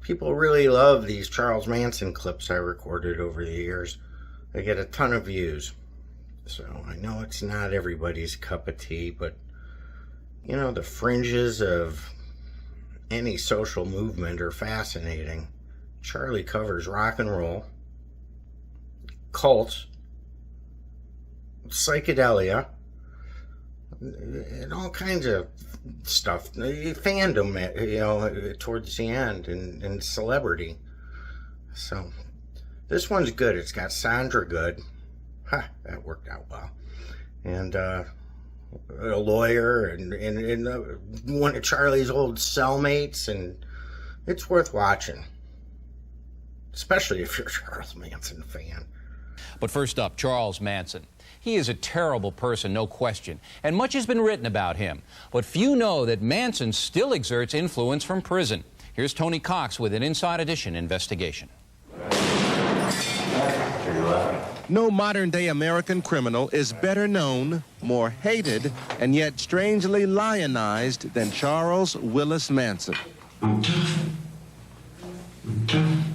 People really love these Charles Manson clips I recorded over the years. They get a ton of views. So I know it's not everybody's cup of tea, but you know, the fringes of any social movement are fascinating. Charlie covers rock and roll, cults, psychedelia, and all kinds of stuff. Fandom, you know, towards the end, and celebrity. So this one's good. It's got Sandra Good. Ha, that worked out well. And a lawyer and one of Charlie's old cellmates, and it's worth watching. Especially if you're a Charles Manson fan. But first up, Charles Manson. He is a terrible person, no question, and much has been written about him. But few know that Manson still exerts influence from prison. Here's Tony Cox with an Inside Edition investigation. No modern-day American criminal is better known, more hated, and yet strangely lionized than Charles Willis Manson. I'm tough. I'm tough.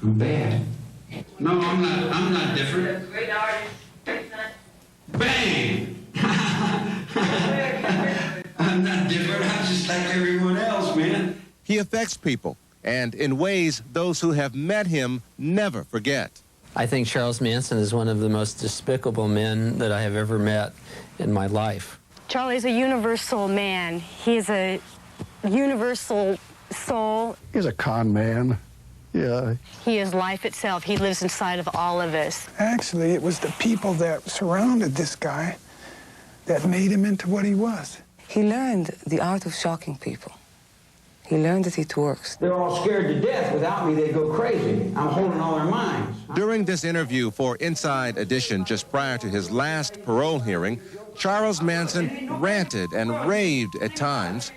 I'm bad. No, I'm not different. Great artist. Bang! I'm not different. I'm just like everyone else, man. He affects people, and in ways those who have met him never forget. I think Charles Manson is one of the most despicable men that I have ever met in my life. Charlie's a universal man. He's a universal soul. He's a con man. Yeah. He is life itself. He lives inside of all of us. Actually, it was the people that surrounded this guy that made him into what he was. He learned the art of shocking people. He learned that it works. They're all scared to death. Without me, they go crazy. I'm holding all their minds. During this interview for Inside Edition just prior to his last parole hearing, Charles Manson ranted and raved at times,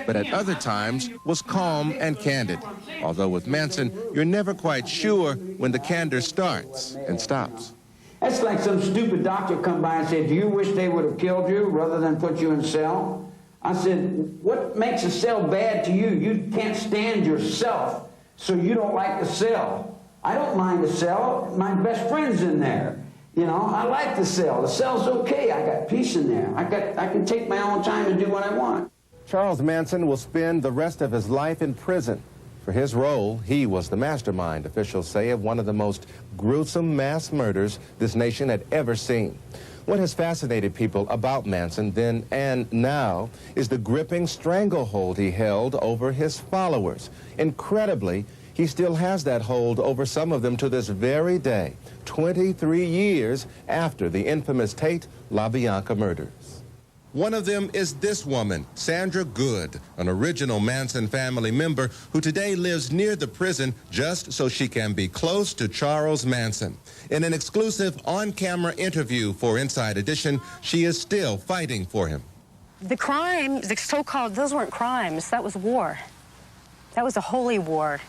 but at other times was calm and candid. Although with Manson, you're never quite sure when the candor starts and stops. That's like some stupid doctor come by and said, do you wish they would have killed you rather than put you in a cell? I said, what makes a cell bad to you? You can't stand yourself, so you don't like the cell. I don't mind the cell. My best friend's in there. You know, I like the cell. The cell's okay. I got peace in there. I can take my own time and do what I want. Charles Manson will spend the rest of his life in prison. For his role, he was the mastermind, officials say, of one of the most gruesome mass murders this nation had ever seen. What has fascinated people about Manson then and now is the gripping stranglehold he held over his followers. Incredibly, he still has that hold over some of them to this very day, 23 years after the infamous Tate LaBianca murders. One of them is this woman, Sandra Good, an original Manson family member who today lives near the prison just so she can be close to Charles Manson. In an exclusive on-camera interview for Inside Edition, she is still fighting for him. The crimes, the so-called, those weren't crimes. That was war. That was a holy war.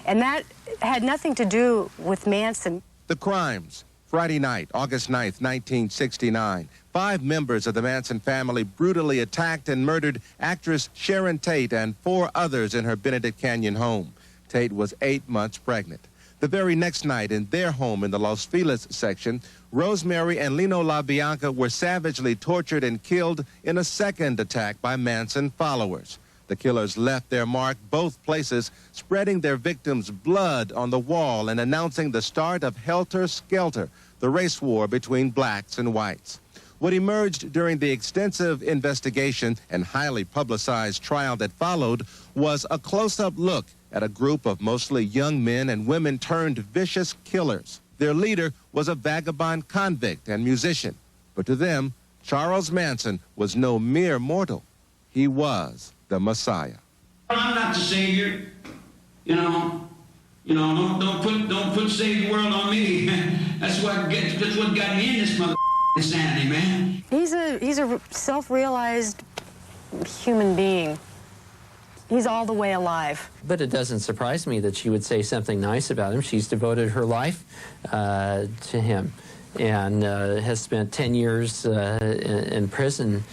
And that had nothing to do with Manson. The crimes. Friday night, August 9th, 1969. 5 members of the Manson family brutally attacked and murdered actress Sharon Tate and 4 others in her Benedict Canyon home. Tate was 8 months pregnant. The very next night, in their home in the Los Feliz section, Rosemary and Lino LaBianca were savagely tortured and killed in a second attack by Manson followers. The killers left their mark both places, spreading their victims' blood on the wall and announcing the start of Helter Skelter, the race war between blacks and whites. What emerged during the extensive investigation and highly publicized trial that followed was a close-up look at a group of mostly young men and women turned vicious killers. Their leader was a vagabond convict and musician. But to them, Charles Manson was no mere mortal. He was the Messiah. I'm not the savior, you know. Don't put save the world on me. That's what got me in this mother insanity, man. He's a self-realized human being. He's all the way alive. But it doesn't surprise me that she would say something nice about him. She's devoted her life to him and has spent 10 years in prison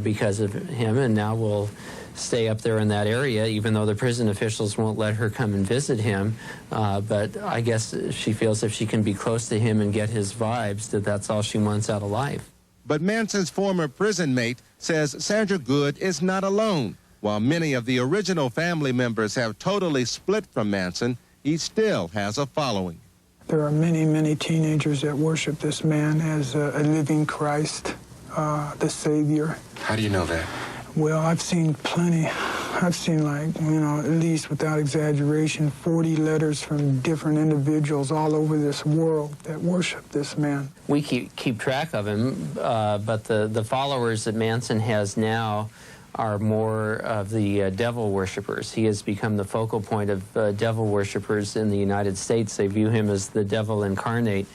because of him, and now will stay up there in that area, even though the prison officials won't let her come and visit him. But I guess she feels if she can be close to him and get his vibes, that's all she wants out of life. But Manson's former prison mate says Sandra Good is not alone. While many of the original family members have totally split from Manson, he still has a following. There are many, many teenagers that worship this man as a living Christ, the Savior. How do you know that? Well, I've seen plenty. I've seen, like, at least without exaggeration, 40 letters from different individuals all over this world that worship this man. We keep track of him, but the followers that Manson has now are more of the devil worshippers. He has become the focal point of devil worshippers in the United States. They view him as the devil incarnate.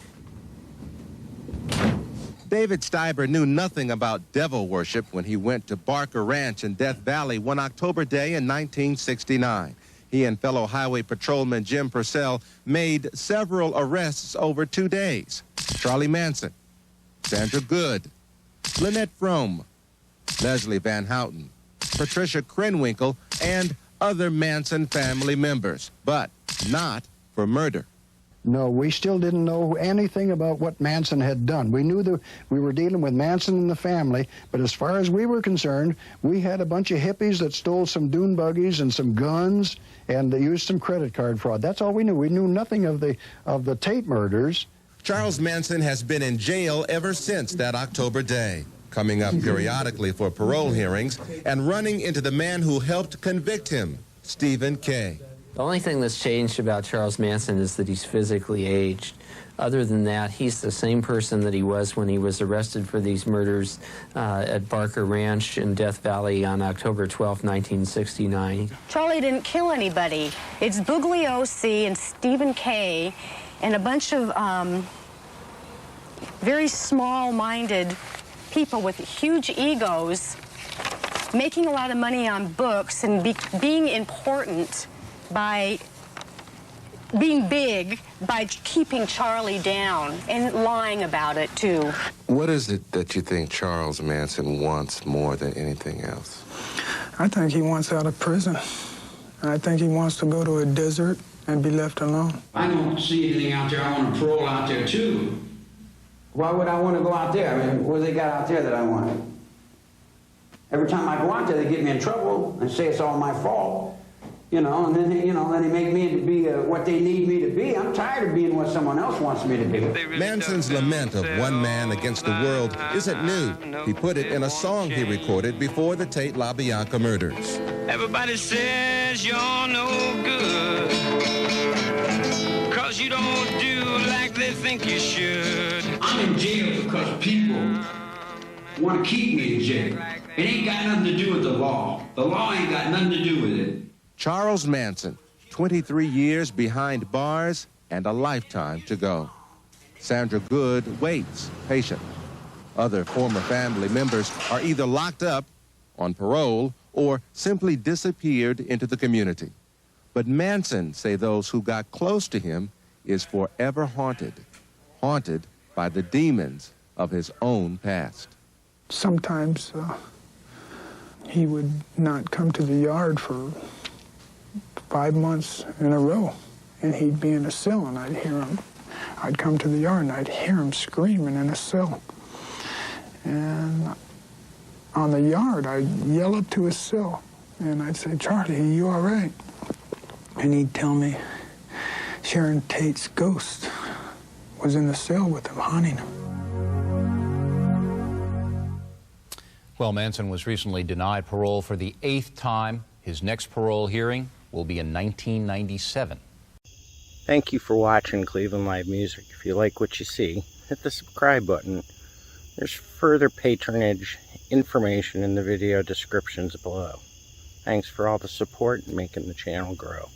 David Steiber knew nothing about devil worship when he went to Barker Ranch in Death Valley one October day in 1969. He and fellow highway patrolman Jim Purcell made several arrests over 2 days. Charlie Manson, Sandra Good, Lynette Frome, Leslie Van Houten, Patricia Krenwinkel, and other Manson family members, but not for murder. No, we still didn't know anything about what Manson had done. We knew that we were dealing with Manson and the family, but as far as we were concerned, we had a bunch of hippies that stole some dune buggies and some guns, and they used some credit card fraud. That's all we knew. We knew nothing of the Tate murders. Charles Manson has been in jail ever since that October day, coming up periodically for parole hearings and running into the man who helped convict him, Stephen Kay. The only thing that's changed about Charles Manson is that he's physically aged. Other than that, he's the same person that he was when he was arrested for these murders at Barker Ranch in Death Valley on October 12, 1969. Charlie didn't kill anybody. It's Bugliosi and Stephen Kay and a bunch of very small-minded people with huge egos making a lot of money on books and being important by being big, by keeping Charlie down and lying about it, too. What is it that you think Charles Manson wants more than anything else? I think he wants out of prison. I think he wants to go to a desert and be left alone. I don't see anything out there. I want to parole out there, too. Why would I want to go out there? I mean, what do they got out there that I want? Every time I go out there, they get me in trouble and say it's all my fault. And then they make me to be what they need me to be. I'm tired of being what someone else wants me to be. Manson's lament of one man against the world isn't new. He put it in a song he recorded before the Tate LaBianca murders. Everybody says you're no good, 'cause you don't do like they think you should. I'm in jail because people want to keep me in jail. It ain't got nothing to do with the law. The law ain't got nothing to do with it. Charles Manson, 23 years behind bars and a lifetime to go. Sandra Good waits patiently. Other former family members are either locked up, on parole, or simply disappeared into the community. But Manson, say those who got close to him, is forever haunted by the demons of his own past. Sometimes he would not come to the yard for 5 months in a row, and he'd be in a cell, and I'd hear him. I'd come to the yard, and I'd hear him screaming in a cell. And on the yard, I'd yell up to his cell, and I'd say, "Charlie, are you all right?" And he'd tell me Sharon Tate's ghost was in the cell with him, haunting him. Well, Manson was recently denied parole for the 8th time. His next parole hearing will be in 1997. Thank you for watching Cleveland Live Music. If you like what you see, hit the subscribe button. There's further patronage information in the video descriptions below. Thanks for all the support and making the channel grow.